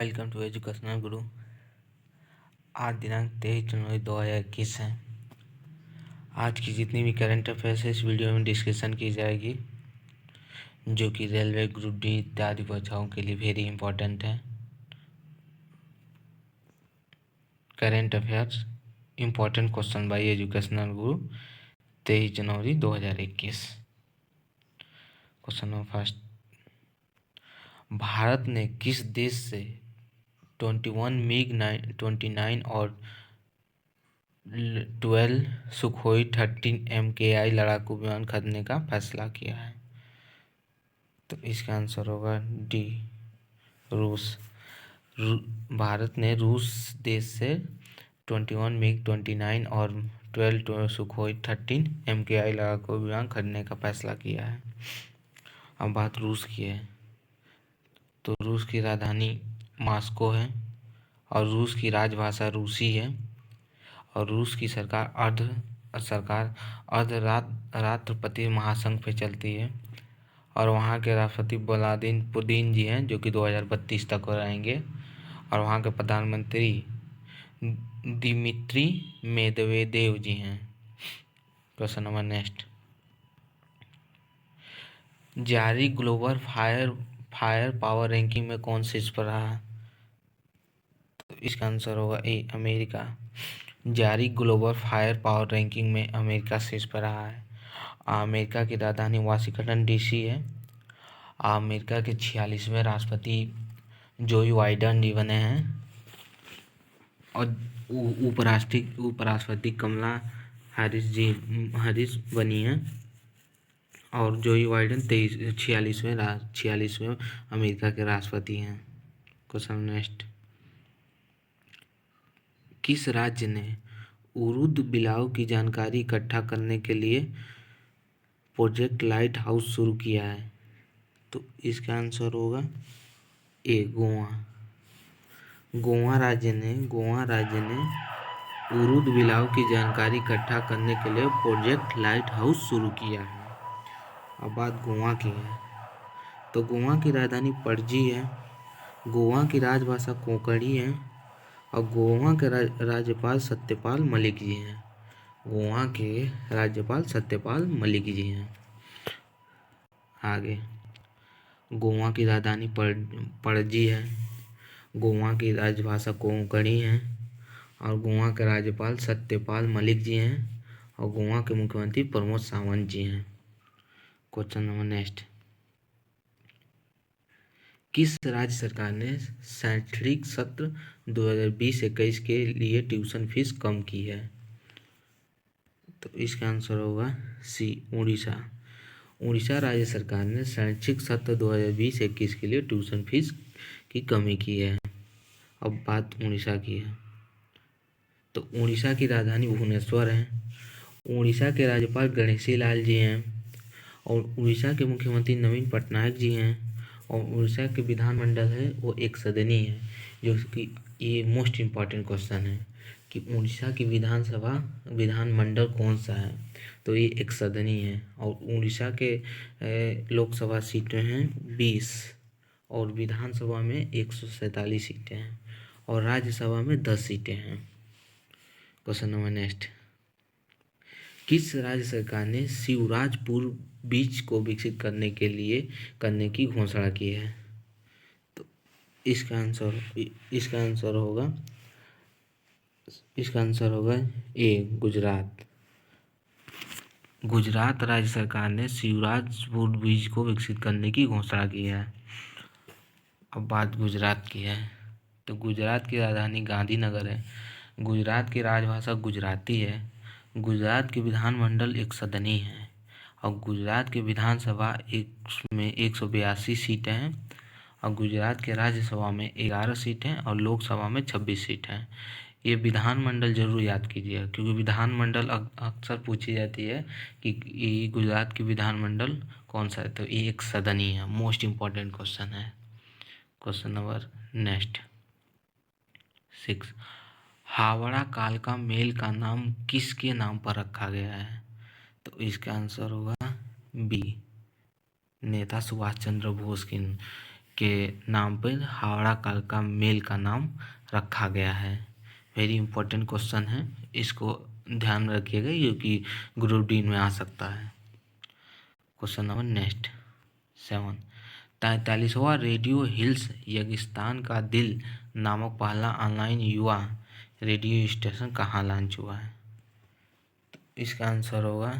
Welcome to educational गुरु। आज दिनांक 23 जनवरी 2021 है। आज की जितनी भी करंट अफेयर्स है इस वीडियो में डिस्कशन की जाएगी, जो कि रेलवे, ग्रुप डी इत्यादि परीक्षाओं के लिए वेरी इंपॉर्टेंट है। Current affairs important question by educational Guru 23 January 2021। Question number first, Bharat ने किस देश से 21 मिग-29 और 12 सुखोई 13 MKI लड़ाकू विमान खरीदने का फैसला किया है? तो इसका आंसर होगा डी, रूस। भारत ने रूस देश से 21 मिग-29 और 12 सुखोई 13 MKI लड़ाकू विमान खरीदने का फैसला किया है। अब बात रूस की है, तो रूस की राजधानी मॉस्को है और रूस की राजभाषा रूसी है और रूस की सरकार राष्ट्रपति महासंघ पे चलती है और वहाँ के राष्ट्रपति व्लादिमीर पुतिन जी हैं, जो कि 2032 तक रहेंगे, और वहाँ के प्रधानमंत्री दिमित्री मेदवेदेव जी हैं। क्वेश्चन नंबर नेक्स्ट, जारी ग्लोबल फायर पावर रैंकिंग में कौन शीर्ष पर रहा? तो इसका आंसर होगा ए, अमेरिका। जारी ग्लोबल फायर पावर रैंकिंग में अमेरिका शीर्ष पर रहा है। अमेरिका की राजधानी वाशिंगटन डीसी है। अमेरिका के 46वें राष्ट्रपति जो बाइडेन जी बने हैं और उपराष्ट्रपति कमला हैरिस बनी हैं और जो बाइडेन 46वें अमेरिका के राष्ट्रपति हैं। क्वेश्चन नेक्स्ट, किस राज्य ने उरुद बिलाव की जानकारी इकट्ठा करने के लिए प्रोजेक्ट लाइट हाउस शुरू किया है? तो इसका आंसर होगा ए, गोवा। गोवा राज्य ने उरुद बिलाव की जानकारी इकट्ठा करने के लिए प्रोजेक्ट लाइट हाउस शुरू किया है। अब बात गोवा की है, तो गोवा की राजधानी पणजी है। गोवा की राजभाषा कोंकणी है और गोवा के राज्यपाल सत्यपाल मलिक जी हैं। गोवा के राज्यपाल सत्यपाल मलिक जी हैं। आगे, गोवा की राजधानी पणजी है। गोवा की राजभाषा कोंकणी है और गोवा के राज्यपाल सत्यपाल मलिक जी हैं और गोवा के मुख्यमंत्री प्रमोद सावंत जी हैं। क्वेश्चन नंबर नेक्स्ट, किस राज्य सरकार ने शैक्षणिक सत्र 2020-21 के लिए ट्यूशन फीस कम की है? तो इसका आंसर होगा सी, उड़ीसा। उड़ीसा राज्य सरकार ने शैक्षिक सत्र 2020-21 के लिए ट्यूशन फीस की कमी की है। अब बात उड़ीसा की है, तो उड़ीसा की राजधानी भुवनेश्वर है। उड़ीसा के राज्यपाल गणेशी लाल जी हैं और उड़ीसा के मुख्यमंत्री नवीन पटनायक जी हैं और उड़ीसा के विधानमंडल है वो एक सदनी है, जो कि ये मोस्ट इम्पॉर्टेंट क्वेश्चन है कि उड़ीसा की विधानमंडल कौन सा है? तो ये एक सदनी है और उड़ीसा के लोकसभा सीटें हैं 20 और विधानसभा में 147 सीटें हैं और राज्यसभा में 10 सीटें हैं। क्वेश्चन नंबर नेक्स्ट, किस राज्य सरकार ने शिवराजपुर बीच को विकसित करने की घोषणा की है? तो इसका आंसर होगा ए, गुजरात। गुजरात राज्य सरकार ने शिवराजपुर बीच को विकसित करने की घोषणा की है। अब बात गुजरात की है, तो गुजरात की राजधानी गांधीनगर है। गुजरात की राजभाषा गुजराती है। गुजरात के विधानमंडल एक सदनी है और गुजरात के विधानसभा में 182 सीटें हैं और गुजरात के राज्यसभा में 11 सीटें हैं और लोकसभा में 26 सीटें हैं। ये विधानमंडल जरूर याद कीजिएगा क्योंकि विधानमंडल अक्सर पूछी जाती है कि ये गुजरात की विधानमंडल कौन सा है, तो ये एक सदनी है। मोस्ट इम्पॉर्टेंट क्वेश्चन है। क्वेश्चन नंबर नेक्स्ट 6, हावड़ा कालका मेल का नाम किसके नाम पर रखा गया है? तो इसका आंसर होगा बी, नेता सुभाष चंद्र बोस की के नाम पर हावड़ा कालका मेल का नाम रखा गया है। वेरी इंपॉर्टेंट क्वेश्चन है, इसको ध्यान में रखिएगा क्योंकि ग्रुप डी में आ सकता है। क्वेश्चन नंबर नेक्स्ट 7, 43वां रेडियो हिल्स यगिस्तान का दिल नामक पहला ऑनलाइन युवा रेडियो स्टेशन कहाँ लॉन्च हुआ है? तो इसका आंसर होगा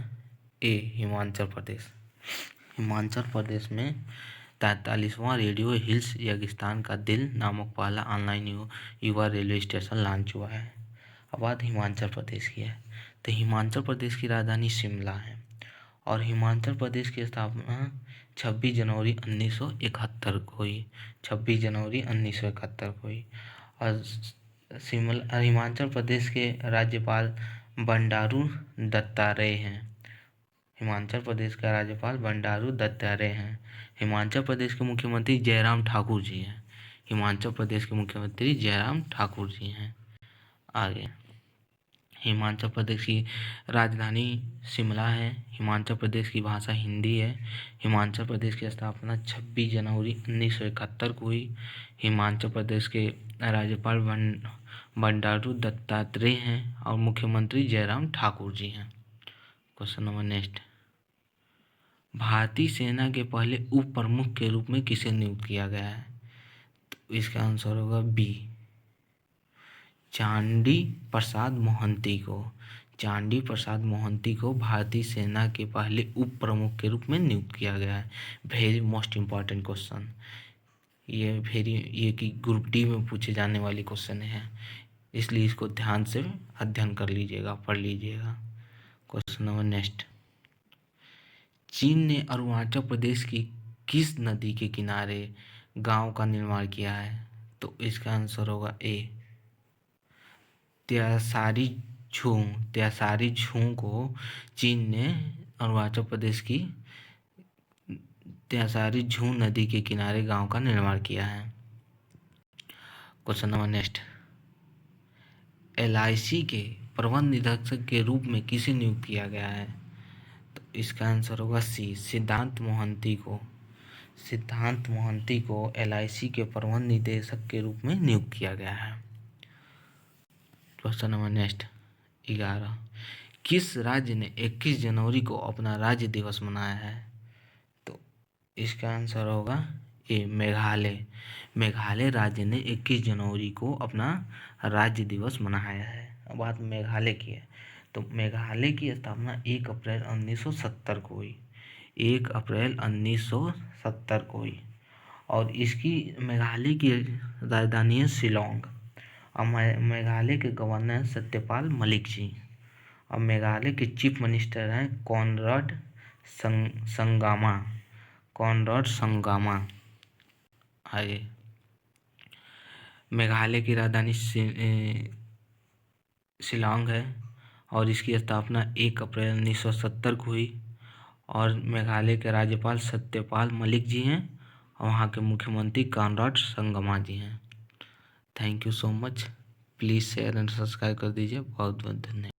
ए, हिमाचल प्रदेश। हिमाचल प्रदेश में 43वां रेडियो हिल्स यगिस्तान का दिल नामक पहला ऑनलाइन युवा रेलवे स्टेशन लॉन्च हुआ है। अब बात हिमाचल प्रदेश की है, तो हिमाचल प्रदेश की राजधानी शिमला है और हिमाचल प्रदेश की स्थापना 26 जनवरी 1971 को हुई। 26 जनवरी 1971 को हुई और हिमाचल प्रदेश के राज्यपाल बंडारू दत्तात्रेय हैं। हिमाचल प्रदेश का राज्यपाल बंडारू दत्तात्रेय हैं। हिमाचल प्रदेश के मुख्यमंत्री जयराम ठाकुर जी हैं। हिमाचल प्रदेश के मुख्यमंत्री जयराम ठाकुर जी हैं। आगे, हिमाचल प्रदेश की राजधानी शिमला है। हिमाचल प्रदेश की भाषा हिंदी है। हिमाचल प्रदेश की स्थापना 26 जनवरी 1971 को हुई। हिमाचल प्रदेश के राज्यपाल बंडारू दत्तात्रेय हैं और मुख्यमंत्री जयराम ठाकुर जी हैं। क्वेश्चन नंबर नेक्स्ट, भारतीय सेना के पहले उप प्रमुख के रूप में किसे नियुक्त किया गया है? तो इसका आंसर होगा बी, चांडी प्रसाद मोहंती को। चांडी प्रसाद मोहंती को भारतीय सेना के पहले उप प्रमुख के रूप में नियुक्त किया गया है। वेरी मोस्ट इम्पॉर्टेंट क्वेश्चन, ये कि ग्रुप डी में पूछे जाने वाली क्वेश्चन है, इसलिए इसको ध्यान से अध्ययन कर लीजिएगा, पढ़ लीजिएगा। क्वेश्चन नंबर नेक्स्ट, चीन ने अरुणाचल प्रदेश की किस नदी के किनारे गांव का निर्माण किया है? तो इसका आंसर होगा ए, त्यासारी झू को चीन ने अरुणाचल प्रदेश की त्यासारी झू नदी के किनारे गांव का निर्माण किया है। क्वेश्चन नंबर नेक्स्ट, LIC के प्रबंध निदेशक के रूप में किसे नियुक्त किया गया है? तो इसका आंसर होगा सी, सिद्धांत मोहंती को। सिद्धांत मोहंती को LIC के प्रबंध निदेशक के रूप में नियुक्त किया गया है। क्वेश्चन नंबर नेक्स्ट 11, किस राज्य ने 21 जनवरी को अपना राज्य दिवस मनाया है? तो इसका आंसर होगा ए, मेघालय। मेघालय राज्य ने 21 जनवरी को अपना राज्य दिवस मनाया है। अब बात मेघालय की है, तो मेघालय की स्थापना 1 अप्रैल 1970 को हुई। 1 अप्रैल 1970 को हुई और इसकी मेघालय की राजधानी है शिलोंग और मेघालय के गवर्नर सत्यपाल मलिक जी और मेघालय के चीफ मिनिस्टर हैं कॉनराड संगमा। आगे, मेघालय की राजधानी शिलोंग है और इसकी स्थापना 1 अप्रैल 1970 को हुई और मेघालय के राज्यपाल सत्यपाल मलिक जी हैं और वहाँ के मुख्यमंत्री कॉनराड संगमा जी हैं। Thank you so much. Please share and subscribe कर दीजिए। बहुत बहुत धन्यवाद।